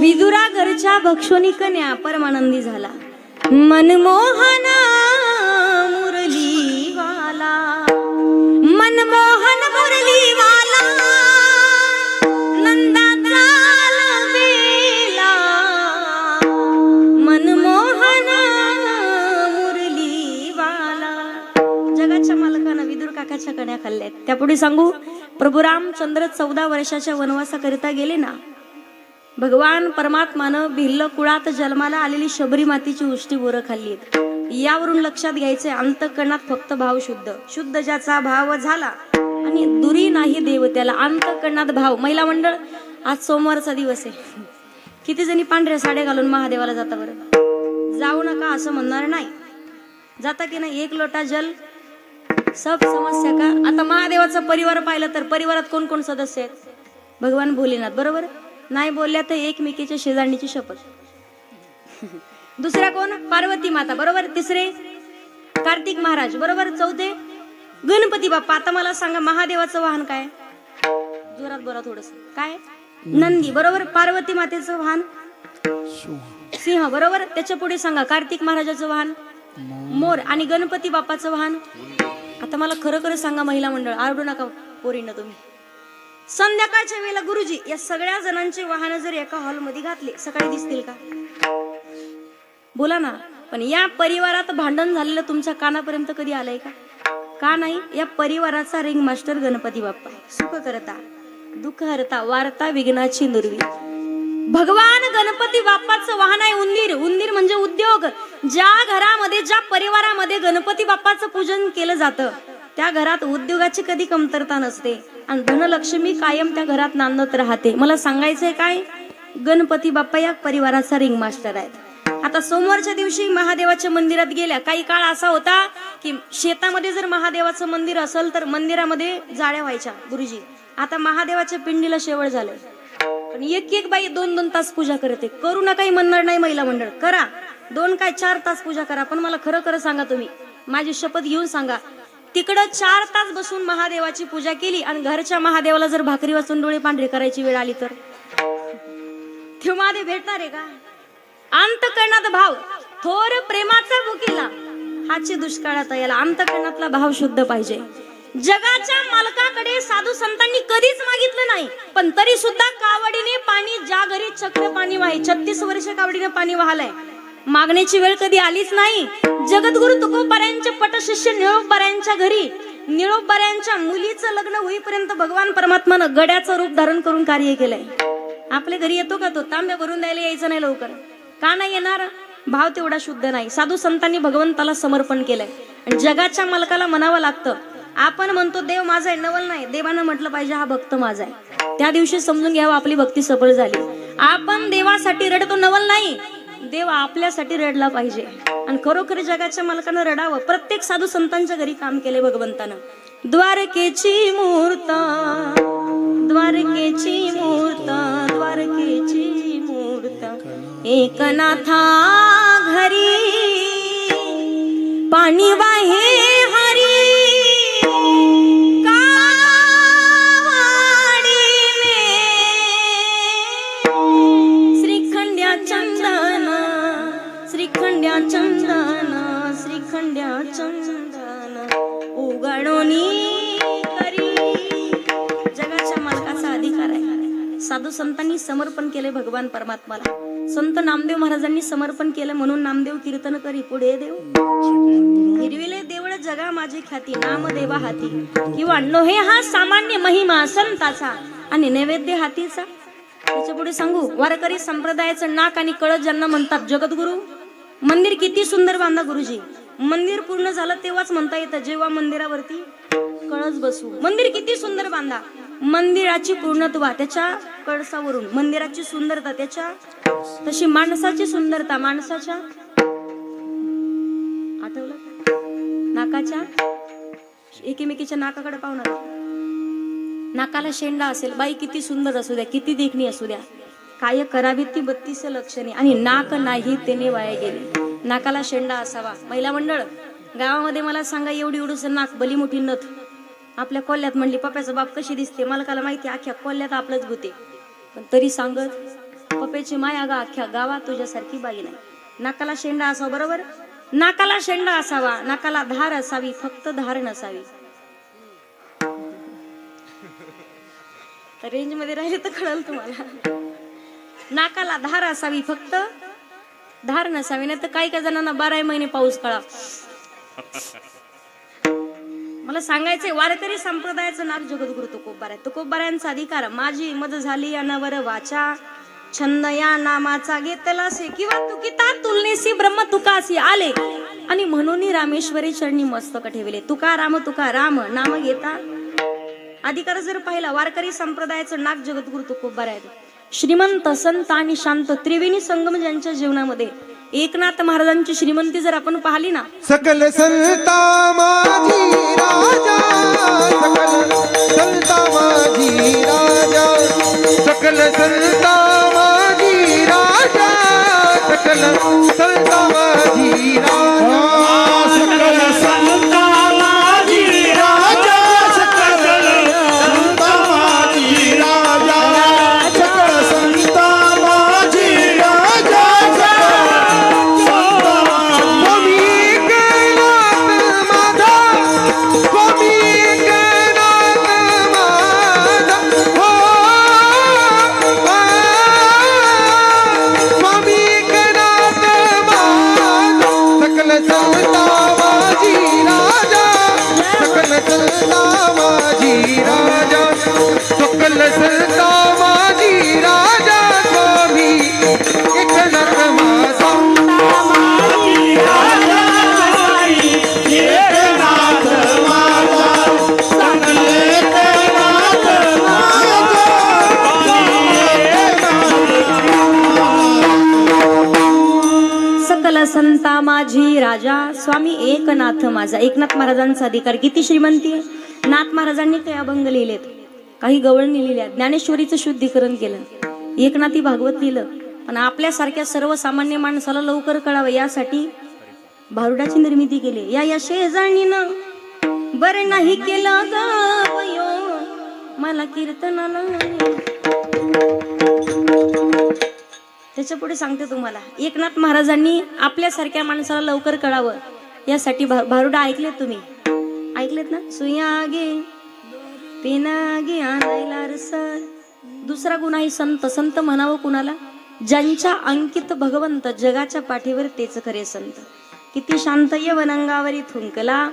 विदुरा घरच्या भक्षोनी कन्या परमानंदी झाला. मनमोहना मुरली वाला, मनमोहन मुरली वाला, नंदाचा बेला, मनमोहन मुरली वाला. जगाच्या मालकानं विदुर काकाच्या कन्या खाल्ल्यात. त्यापुढे सांगू, प्रभू रामचंद्र 14 वर्षाच्या वनवासाकरिता गेले ना. भगवान परमात्मानं भिल्ल कुळात जन्माला आलेली शबरी मातीची उष्टी बोरं खाल्ली. यावरून लक्षात घ्यायचे, अंतःकरणात फक्त भाव शुद्ध. शुद्ध ज्याचा भाव झाला आणि दुरी नाही देव त्याला. अंतःकरणात भाव. महिला मंडळ, आज सोमवारचा दिवस आहे. किती जणी पांढऱ्या साड्या घालून महादेवाला जाता बरं? जाऊ नका असं म्हणणार नाही. जाता की नाही? एक लोटा जल सब समस्या का. आता महादेवाचा परिवार पाहिलं तर परिवारात कोण कोण सदस्य आहेत? भगवान भोलेनाथ, बरोबर. नाही बोलल्या तर एकमेकीच्या शेजारणीची शपथ. दुसऱ्या कोण? पार्वती माता, बरोबर. तिसरे कार्तिक महाराज, बरोबर. चौथे गणपती बाप्पा. आता मला सांगा, महादेवाचं वाहन काय? जोरात बोला थोडस. काय? नंदी, बरोबर. पार्वती मातेचं वाहन सिंह, बरोबर. त्याच्या पुढे सांगा, कार्तिक महाराजाचं वाहन मोर आणि गणपती बाप्पाचं वाहन. आता मला खरं खरं सांगा महिला मंडळ, आरडू नका पोरींना तुम्ही. संध्याकाळच्या वेळेला गुरुजी या सगळ्या जणांचे वाहन जर एका हॉलमध्ये घातले, सकाळी दिसतील का? बोला ना. पण या परिवारात भांडण झालेलं तुमच्या कानापर्यंत कधी आलंय का? का नाही? या परिवाराचा रिंग मास्टर गणपती बाप्पा. सुख करता, दुःख हरता, वार्ता विघ्नाची नुरवी. भगवान गणपती बाप्पाचं वाहन आहे उंदीर. उंदीर म्हणजे उद्योग. ज्या घरामध्ये, ज्या परिवारामध्ये गणपती बाप्पाचं पूजन केलं जातं, त्या घरात उद्योगाची कधी कमतरता नसते आणि धनलक्ष्मी कायम त्या घरात नांदत राहते. मला सांगायचंय काय, गणपती बाप्पा या परिवाराचा रिंग मास्टर आहेत. आता सोमवारच्या दिवशी महादेवाच्या मंदिरात गेल्या. काही काळ असा होता की शेतामध्ये जर महादेवाचं मंदिर असेल तर मंदिरामध्ये जाळ्या व्हायच्या गुरुजी. आता महादेवाच्या पिंडीला शेवळ झालंय. पण एक एक बाई 2-2 तास पूजा करते. करू नकाही म्हणणार नाही महिला मंडळ, करा. 2 काय 4 तास पूजा करा. पण मला खरं खरं सांगा, तुम्ही माझी शपथ घेऊन सांगा, तिकडं 4 तास बसून महादेवाची पूजा केली आणि घरच्या महादेवाला जर भाकरी वाचून डोळे पांढरे करायची वेळ आली तर ते महादेव भेटणार आहे का? अंतःकरणात भाव, थोर प्रेमाचा भुकेला हाची दुष्काळात याला. अंतःकरणातला भाव शुद्ध पाहिजे. जगाच्या मालकाकडे साधू संतांनी कधीच मागितलं नाही, पण तरी सुद्धा कावडीने पाणी, ज्या घरी चक्र पाणी वाहे, 36 वर्ष कावडीने पाणी वाहलंय, मागण्याची वेळ कधी आलीच नाही. जगद्गुरु तुकोबारायांचे पटशिष्य निळोबारायांच्या घरी, निळोबारायांच्या मुलीचं लग्न होईपर्यंत भगवान परमात्मानं गड्याचं रूप धारण करून कार्य केलंय. आपल्या घरी येतो का तो? तांब्या भरून द्यायला यायचं नाही लवकर. का नाही येणार? भाव तेवढा शुद्ध नाही. साधू संतांनी भगवंताला समर्पण केलंय आणि जगाच्या मालकाला म्हणावं लागतं. आपण म्हणतो देव माझा आहे, नवल नाही. देवानं म्हटलं पाहिजे हा भक्त माझा आहे. त्या दिवशी समजून घ्यावं आपली भक्ती सफळ झाली. आपण देवासाठी रडतो, नवल नाही. देव आपल्यासाठी रडला पाहिजे आणि खरोखर जगाच्या मालकानं रडावं. प्रत्येक साधू संतांच्या घरी काम केले भगवंतानं. द्वारकेची मूर्त, द्वारकेची मूर्त, द्वारकेची मूर्त, एकनाथा घरी पाणी वाहे हरी, श्रीखंड्या चंदन, श्रीखंड्या चंदन, श्रीखंड्या चंदन उघडोनी करी. जगाच्या मालकाचा अधिकार आहे. साधू संतांनी समर्पण केले भगवान परमात्माला. संत नामदेव महाराजांनी समर्पण केलं म्हणून नामदेव कीर्तन करी पुढे देव हिरविले देवळ जगा माझी ख्याती, नामदेवा हाती. किंवा नोहे हा सामान्य महिमा संताचा आणि नैवेद्य हातीचा. त्याच्या पुढे सांगू, वारकरी संप्रदायाचं नाक आणि कळस ज्यांना म्हणतात जगद्गुरु. मंदिर किती सुंदर बांधा गुरुजी. मंदिर पूर्ण झालं तेव्हाच म्हणता येतं जेव्हा मंदिरावरती कळस बसू. मंदिर किती सुंदर बांधा. मंदिराची पूर्णत्वा त्याच्या कळसावरून, मंदिराची सुंदरता त्याच्या, तशी माणसाची सुंदरता माणसाच्या आठवलं नाकाच्या, एकीमेकीच्या नाकाकडे पाहणार. नाकाला शेंडा असेल, बाई किती सुंदर असू द्या, किती देखणी असू द्या, काय करावी ती 32 लक्षणे आणि नाक नाही तेने वाया गेले. नाकाला शेंडा असावा. महिला मंडळ गावामध्ये मला सांगा, एवढी एवढूस नाक, भली मोठी नथ. आपल्या कोल्ह्यात म्हणली पप्याचा बाप कशी दिसते, मालकाला माहिती अख्ख्या कोल्ह्यात आपलंच भूते, पण तरी सांगत पप्याची माया गा अख्ख्या गावात तुझ्यासारखी बाई नाही. नाकाला शेंडा असावा, बरोबर, नाकाला शेंडा असावा, नाकाला धार असावी, फक्त धार नसावी. रेंज मध्ये राहिले तर कळलं तुम्हाला. नाकाला धार असावी, फक्त धार नसावी, नाही तर काही काही जणांना 12 महिने पाऊस काळा. मला सांगायचंय, वारकरी संप्रदायाचं नाक जगद्गुरु तुकोबाराय. तुकोबारायांचा अधिकार, माझी मज झाली अनवर वाचा, छंद या नामाचा घेतला से, किंवा तुकिता तुलनेसी ब्रह्म तुकासी आले, आणि म्हणून रामेश्वरी चरणी मस्तक ठेवले. तुका राम नाम घेता. अधिकार जर पाहिला, वारकरी संप्रदायाचं नाक जगद्गुरु तुकोबाराय. श्रीमंत, संत आणि शांत त्रिवेणी संगम ज्यांच्या जीवनामध्ये, एकनाथ महाराजांची श्रीमंती जर आपण पाहिली ना, सकल संता माझी राजा, सकल संता माझी राजा, सकल संता माझी राजा, सकल संता माझी राजा, सकल संता माझी राजा, सकल संता माझी राजा, सकल संता माझी राजा, सकल संता माझी राजा, स्वामी एकनाथ माझा, माझी राजा, एकनाथ माझा, सकल एकनाथ सकल संता माझी राजा, स्वामी एकनाथ माझा. एकनाथ महाराजांचा अधिकार, किती श्रीमंती आहे. नाथ महाराजांनी काही अभंग लिहिलेत, काही गवळणी लिहिल्या, ज्ञानेश्वरीचं शुद्धीकरण केलं, एकनाथी भागवत लिहिलं. पण आपल्यासारख्या सर्वसामान्य माणसाला लवकर कळावं यासाठी भारुडाची निर्मिती केली. या शेजाणीनं बरं नाही केलं गयो मला कीर्तनाला. त्याच्या पुढे सांगते तुम्हाला, एकनाथ महाराजांनी आपल्यासारख्या माणसाला लवकर कळावं यासाठी भारुडा ऐकलेत तुम्ही, ऐकलेत ना. सुयागे पेनागे आणायला रसर. दुसरा गुण आहे संत. संत म्हणावं कुणाला, ज्यांच्या अंकित भगवंत, जगाच्या पाठीवर तेच खरे संत. किती शांत यवनंगावरी थुंकला,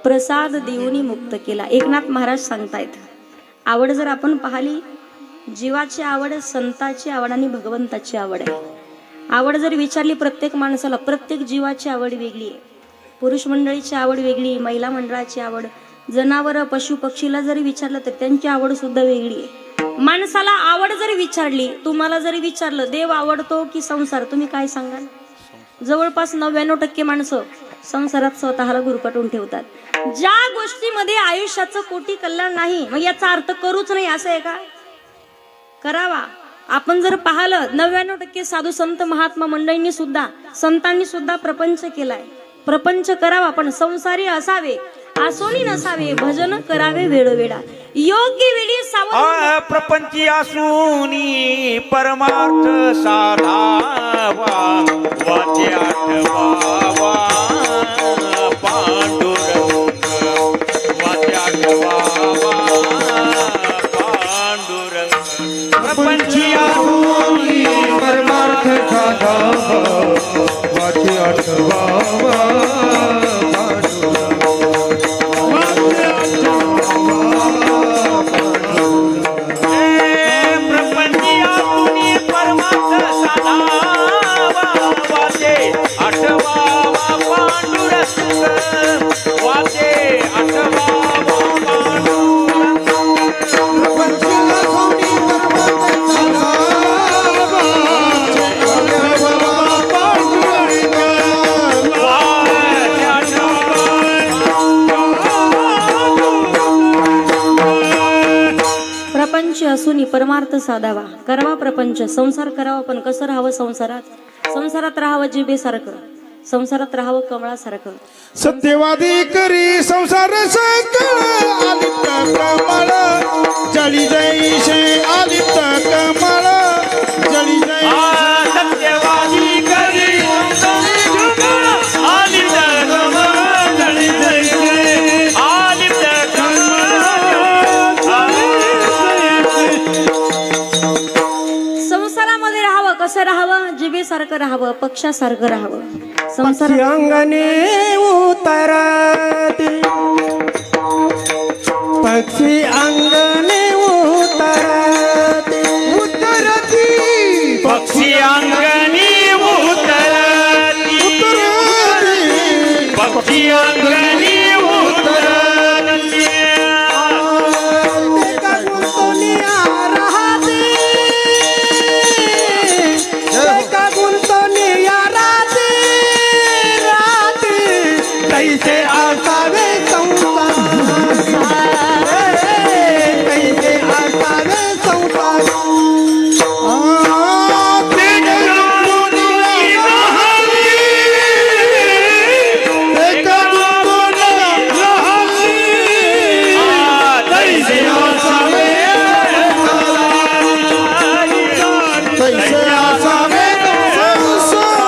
प्रसाद देऊनी मुक्त केला. एकनाथ महाराज सांगतायत. आवड जर आपण पाहिली, जीवाची आवड, संताची आवड आणि भगवंताची आवड आहे. आवड जर विचारली प्रत्येक माणसाला, प्रत्येक जीवाची आवड वेगळी आहे. पुरुष मंडळीची आवड वेगळी, महिला मंडळाची आवड, जनावर पशु पक्षीला जरी विचारलं तर त्यांची आवड सुद्धा वेगळी आहे. माणसाला आवड जरी विचारली, तुम्हाला जरी विचारलं देव आवडतो की संसार, तुम्ही काय सांगाल. जवळपास 99% माणसं संसारात स्वतःला गुरफटून ठेवतात. ज्या गोष्टीमध्ये आयुष्याचं कोटी कल्याण नाही, मग याचा अर्थ करूच नाही असं आहे का. करावा. आपण जर पाहिलं 99% साधू संत महात्मा मंडळींनी सुद्धा, संतांनी सुद्धा प्रपंच केलाय. प्रपंच करावा, पण संसारी असावे, आसोनी नसावे, भजन करावे वेळोवेळा, योग्य वेळी सावध. प्रपंची आसूनी परमार्थ साधावा, वाचे आठवावा पांडुरंग, वाचे आठवावा पांडुरंग. प्रपंची आसूनी परमार्थ साधावा, वाचे आठवावा असून परमार्थ साधावा, करावा प्रपंच, संसार करावा. पण कसं राहावं संसारात. संसारात राहावं जिभेसारखं, संसारात राहावं कमळासारखं. सत्यवादी करी संसार सकळ आदित्य कमळ जळी जैसे आदित्य कमळ जळी जैसे सत्यवादी करी आदित्य कमळ जळी जैसे आदित्य संसारामध्ये राहावं कसं राहावं, जिभेसारखं राहावं, पक्षासारखं राहावं. संसार अंगणे उतरते पक्षी अंगणे उतरते उतरती पक्षी अंगणी उतरती पक्षी अंगणी उतरती कैसे आसावे संसार कैसे आसावे संसार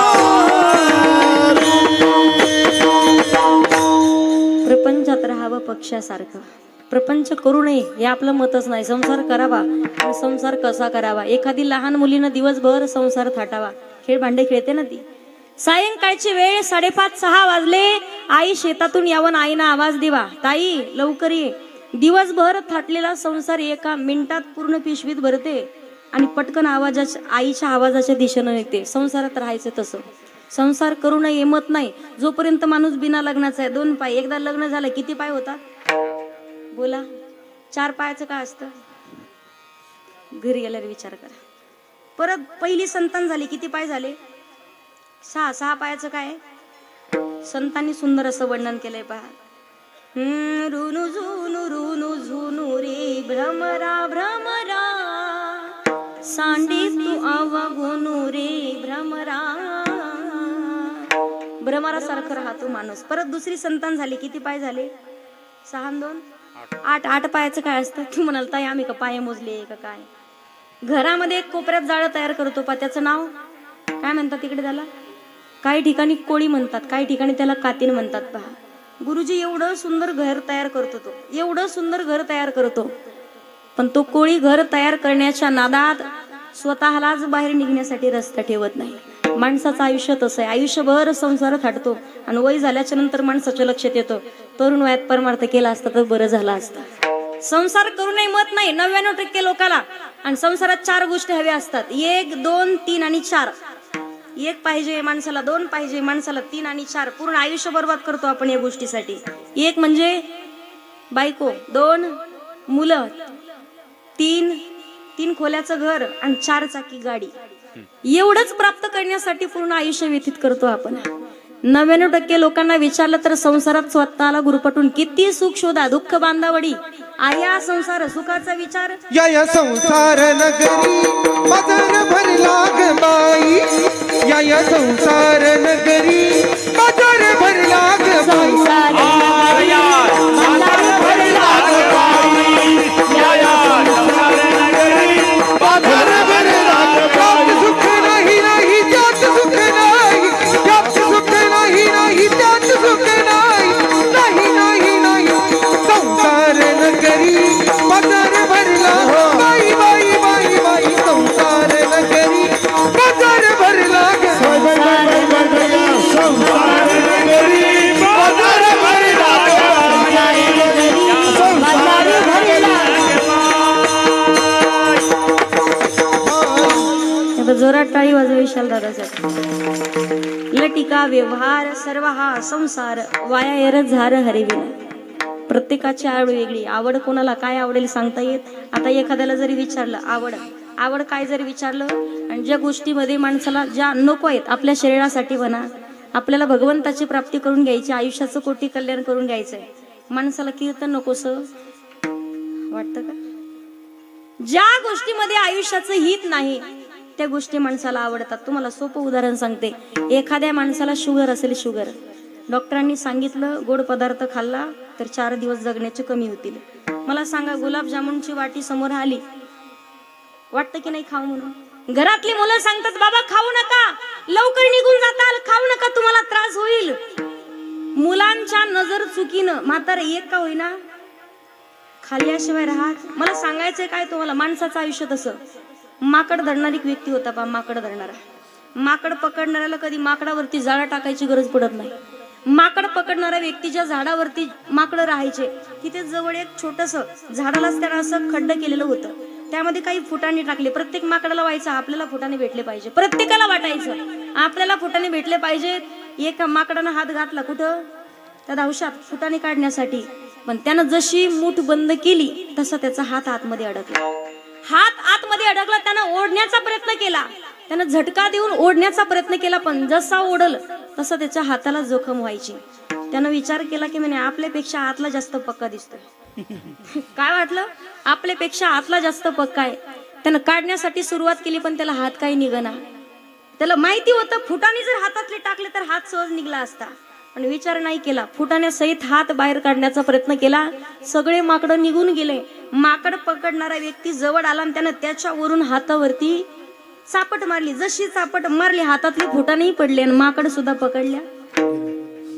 प्रपंचात राहावं पक्षासारखं. प्रपंच करू नये हे आपलं मतच नाही. संसार करावा आणि संसार कसा करावा. एखादी लहान मुलीनं दिवसभर संसार थाटावा. खेळ भांडे खेळते ना ती. सायंकाळची वेळ 5:30-6 वाजले. आई शेतातून यावं, आईनं आवाज दिवा, ताई लवकर ये. दिवसभर थाटलेला संसार एका मिनिटात पूर्ण पिशवीत भरते आणि पटकन आईच्या आवाजाच्या दिशेनं निघते. संसारात राहायचं तसं. संसार करू नये मत नाही. जोपर्यंत माणूस बिना लग्नाचा आहे 2 पाय. एकदा लग्न झालं किती पाय होतात बोला? 4 पायाचं काय असतं? घरी गेल्यावर विचार करा. परत पहिली संतान झाली किती पाय झाले? 6 पायाचं काय? संतांनी सुंदर असं वर्णन केलंय पहा. रुनु झुनु रे भ्रमरा भ्रमरा सांडे तू अवगुनु रे भ्रमरा. भ्रमरासारखं राहतो माणूस. परत दुसरी संतान झाली किती पाय झाले? 6 आणि 2 8 पायाचं काय असतं? तू म्हणाल ताई आम्ही का पाय मोजले का काय? घरामध्ये एक कोपऱ्यात जाळं तयार करतो पा, त्याचं नाव काय म्हणतात तिकडे त्याला? काही ठिकाणी कोळी म्हणतात, काही ठिकाणी त्याला कातीन म्हणतात. पहा गुरुजी एवढं सुंदर घर तयार करतो तो, एवढं सुंदर घर तयार करतो, पण तो कोळी घर तयार करण्याच्या नादात स्वतःलाच बाहेर निघण्यासाठी रस्ता ठेवत नाही. माणसाचं आयुष्य तसं आहे. आयुष्यभर संसार थाटतो आणि वय झाल्याच्या नंतर माणसाच्या लक्षात येतं तरुण वयात परमार्थ केला असता तर बरं झालं असतं. संसार करू नये मत नाही 99% लोकांना. आणि संसारात 4 गोष्टी हव्या असतात. 1, 2, 3 आणि 4. 1 पाहिजे माणसाला, 2 पाहिजे माणसाला, 3 आणि 4. पूर्ण आयुष्य बर्बाद करतो आपण या गोष्टीसाठी. 1 म्हणजे बायको, 2 मुलं, 3 खोल्याचं घर आणि 4 चाकी गाडी. एवढंच प्राप्त करण्यासाठी पूर्ण आयुष्य व्यतीत करतो आपण. 99% लोकांना विचारलं तर संसारात स्वतःला गुरफटून किती सुख शोधा, दुःख बांधावडी. आया संसार सुखाचा विचार या संसार नगरी बाजार भरला ग बाई. या संसार नगरी बाजार भरला ग बाई. सुख नाही नाही त्यात सुख नाही, त्यात सुख नाही नाही त्यात सुख नाही, नाही नाही नाही. संसार नगरी बाजार भरला बाई बाई बाई बाई. संसार नगरी बाजार भरला ग संसार नगरी बाजार भरला जोरात टाळी वाजवा विशाल दादासाठी. लटिका व्यवहार सर्व हा संसार वाया येर झार हरिविना. प्रत्येकाची आवड वेगळी. आवड कोणाला काय आवडेल सांगता येत. आता एखाद्याला जरी विचारलं आवड काय जरी विचारलं आणि ज्या गोष्टीमध्ये माणसाला ज्या नको आहेत आपल्या शरीरासाठी म्हणा, आपल्याला भगवंताची प्राप्ती करून घ्यायची, आयुष्याचं कोटी कल्याण करून घ्यायचंय, माणसाला कीर्तन नकोस वाटतं का? ज्या गोष्टीमध्ये आयुष्याचं हित नाही प्रत्येक गोष्टी माणसाला आवडतात. तुम्हाला सोपं उदाहरण सांगते. एखाद्या माणसाला शुगर असेल, शुगर, डॉक्टरांनी सांगितलं गोड पदार्थ खाल्ला तर 4 दिवस जगण्याचे कमी होतील. मला सांगा, गुलाबजामुनची वाटी समोर आली, वाटतं की नाही खाऊ म्हणून? घरातली मुलं सांगतात बाबा खाऊ नका, लवकर निघून जाताल, खाऊ नका, तुम्हाला त्रास होईल. मुलांच्या नजर चुकीनं म्हातारे एक का होईना खाल्ल्याशिवाय राहत. मला सांगायचंय काय तुम्हाला, माणसाचं आयुष्य तसं. माकड धरणारी एक व्यक्ती होता बा, माकड धरणारा. माकड पकडणाऱ्याला कधी माकडावरती जाळं टाकायची गरज पडत नाही. माकड पकडणाऱ्या व्यक्तीच्या झाडावरती माकडं राहायचे. तिथे जवळ एक छोटस झाडालाच त्याला असं खड्ड केलेलं होतं, त्यामध्ये काही फुटाणे टाकले. प्रत्येक माकडाला व्हायचं आपल्याला फुटाणे भेटले पाहिजे, प्रत्येकाला वाटायचं आपल्याला फुटाणे भेटले पाहिजेत. एका माकडानं हात घातला कुठं, त्या धावशात फुटाणे काढण्यासाठी, पण त्यानं जशी मूठ बंद केली तसा त्याचा हात आतमध्ये अडकला. हात आतमध्ये अडकला, त्यानं ओढण्याचा प्रयत्न केला, त्यानं झटका देऊन ओढण्याचा प्रयत्न केला, पण जसा ओढल तसा त्याच्या हाताला जखम व्हायची. त्यानं विचार केला की म्हणे आपल्यापेक्षा आतला जास्त पक्का दिसतोय. काय वाटलं, आपल्यापेक्षा आतला जास्त पक्का आहे. त्यानं काढण्यासाठी सुरुवात केली, पण त्याला हात काही निघना. त्याला माहिती होतं फुटाने जर हातातले टाकले तर हात सहज निघला असता, पण विचार नाही केला. फुटाण्यासहित हात बाहेर काढण्याचा प्रयत्न केला, सगळे माकडं निघून गेले. माकड पकडणारा व्यक्ती जवळ आला आणि त्यानं त्याच्यावरून हातावरती चापट मारली. जशी चापट मारली हातातले फुटानेही पडले आणि माकड सुद्धा पकडल्या.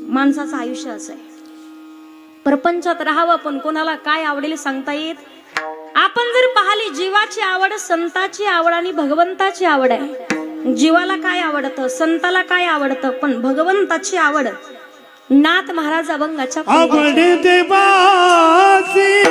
माणसाचं आयुष्य असं आहे. प्रपंचात राहावं पण कोणाला काय आवडेल सांगता येत. आपण जर पाहिली, जीवाची आवड, संताची आवड आणि भगवंताची आवड आहे. जीवाला काय आवडतं, संताला काय आवडतं, पण भगवंताची आवड. नाथ महाराज अभंगाच्या आवडते बासी